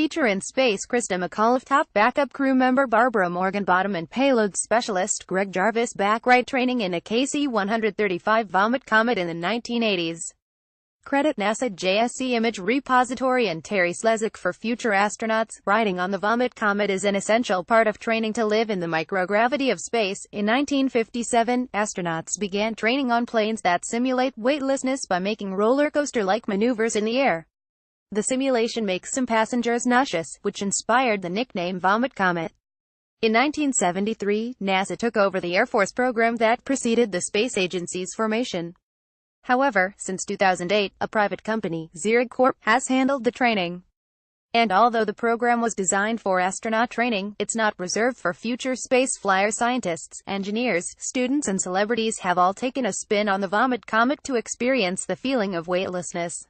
teacher in space Christa McAuliffe, top backup crew member Barbara Morgan, bottom and payload specialist Greg Jarvis, back right training in a KC-135 Vomit comet in the 1980s. Credit NASA JSC Image Repository and Terry Slezak for future astronauts. Riding on the Vomit comet is an essential part of training to live in the microgravity of space. In 1957, astronauts began training on planes that simulate weightlessness by making roller coaster-like maneuvers in the air. The simulation makes some passengers nauseous, which inspired the nickname Vomit Comet. In 1973, NASA took over the Air Force program that preceded the space agency's formation. However, since 2008, a private company, Zurich Corp, has handled the training. And although the program was designed for astronaut training, it's not reserved for future space flyers. Scientists, engineers, students and celebrities have all taken a spin on the Vomit Comet to experience the feeling of weightlessness.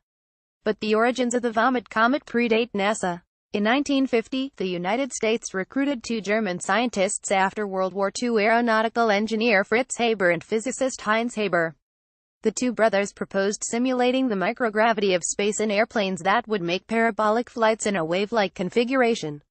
But the origins of the Vomit Comet predate NASA. In 1950, the United States recruited two German scientists after World War II, aeronautical engineer Fritz Haber and physicist Heinz Haber. The two brothers proposed simulating the microgravity of space in airplanes that would make parabolic flights in a wave-like configuration.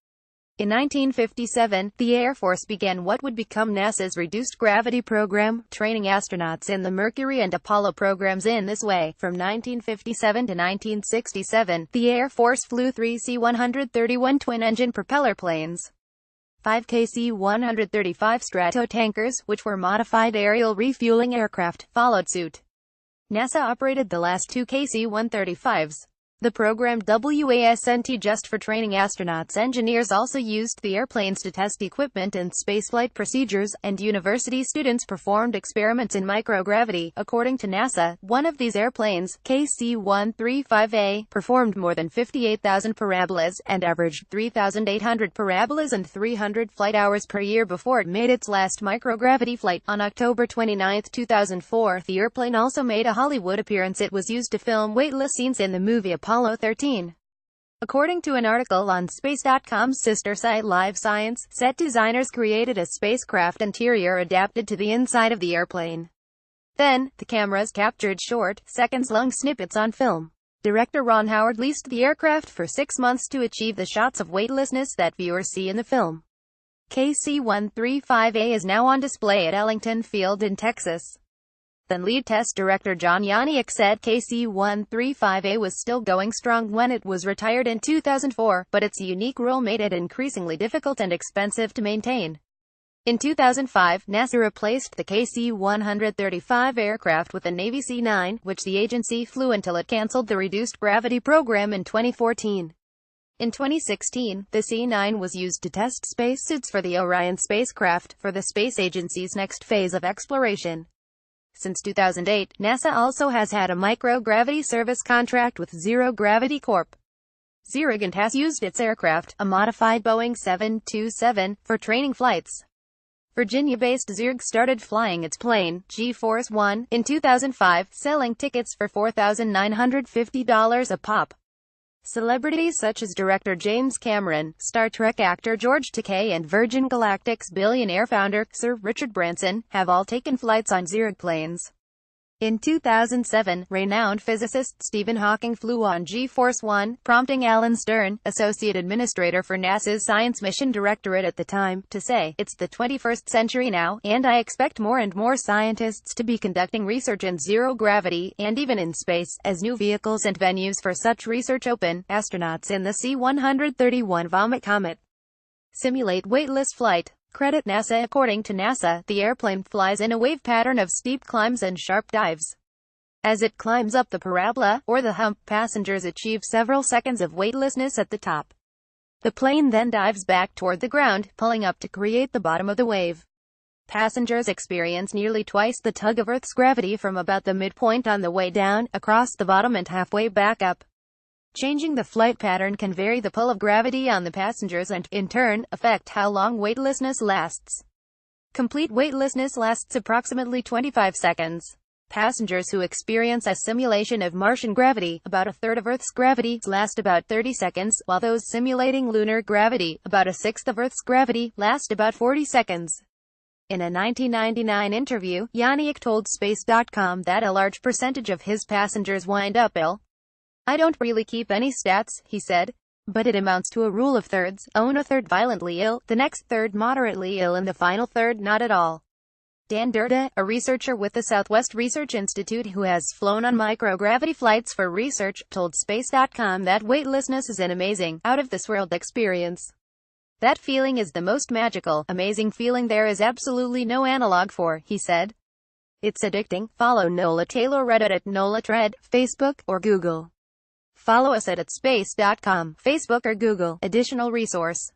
In 1957, the Air Force began what would become NASA's reduced gravity program, training astronauts in the Mercury and Apollo programs in this way. From 1957 to 1967, the Air Force flew 3 C-131 twin-engine propeller planes, 5 KC-135 Stratotankers, which were modified aerial refueling aircraft, followed suit. NASA operated the last two KC-135s. The program WASNT just for training astronauts. Engineers also used the airplanes to test equipment and spaceflight procedures, and university students performed experiments in microgravity. According to NASA, one of these airplanes, KC-135A, performed more than 58,000 parabolas, and averaged 3,800 parabolas and 300 flight hours per year before it made its last microgravity flight. On October 29, 2004, the airplane also made a Hollywood appearance. It was used to film weightless scenes in the movie Apollo 13. According to an article on Space.com's sister site Live Science, set designers created a spacecraft interior adapted to the inside of the airplane. Then, the cameras captured short, seconds-long snippets on film. Director Ron Howard leased the aircraft for 6 months to achieve the shots of weightlessness that viewers see in the film. KC-135A is now on display at Ellington Field in Texas. Then lead test director John Janiak said KC-135A was still going strong when it was retired in 2004, but its unique role made it increasingly difficult and expensive to maintain. In 2005, NASA replaced the KC-135 aircraft with a Navy C-9, which the agency flew until it canceled the reduced gravity program in 2014. In 2016, the C-9 was used to test spacesuits for the Orion spacecraft, for the space agency's next phase of exploration. Since 2008, NASA also has had a microgravity service contract with Zero Gravity Corp. Zurich has used its aircraft, a modified Boeing 727, for training flights. Virginia-based Zurich started flying its plane, G-Force One, in 2005, selling tickets for $4,950 a pop. Celebrities such as director James Cameron, Star Trek actor George Takei and Virgin Galactic's billionaire founder, Sir Richard Branson, have all taken flights on Zurich planes. In 2007, renowned physicist Stephen Hawking flew on G-Force One, prompting Alan Stern, associate administrator for NASA's Science Mission Directorate at the time, to say, "It's the 21st century now, and I expect more and more scientists to be conducting research in zero gravity, and even in space, as new vehicles and venues for such research open." Astronauts in the C-131 Vomit comet simulate weightless flight. Credit NASA. According to NASA, the airplane flies in a wave pattern of steep climbs and sharp dives. As it climbs up the parabola, or the hump, passengers achieve several seconds of weightlessness at the top. The plane then dives back toward the ground, pulling up to create the bottom of the wave. Passengers experience nearly twice the tug of Earth's gravity from about the midpoint on the way down, across the bottom and halfway back up. Changing the flight pattern can vary the pull of gravity on the passengers and, in turn, affect how long weightlessness lasts. Complete weightlessness lasts approximately 25 seconds. Passengers who experience a simulation of Martian gravity, about a third of Earth's gravity, last about 30 seconds, while those simulating lunar gravity, about a sixth of Earth's gravity, last about 40 seconds. In a 1999 interview, Janiak told Space.com that a large percentage of his passengers wind up ill. "I don't really keep any stats," he said. But it amounts to a rule of thirds: own a third violently ill, the next third moderately ill, and the final third not at all. Dan Durda, a researcher with the Southwest Research Institute who has flown on microgravity flights for research, told Space.com that weightlessness is an amazing, out-of-this-world experience. That feeling is the most magical, amazing feeling there is absolutely no analog for, he said. It's addicting. Follow Nola Taylor Reddit at Nola Tread, Facebook, or Google. Follow us at space.com, Facebook or Google. Additional resource.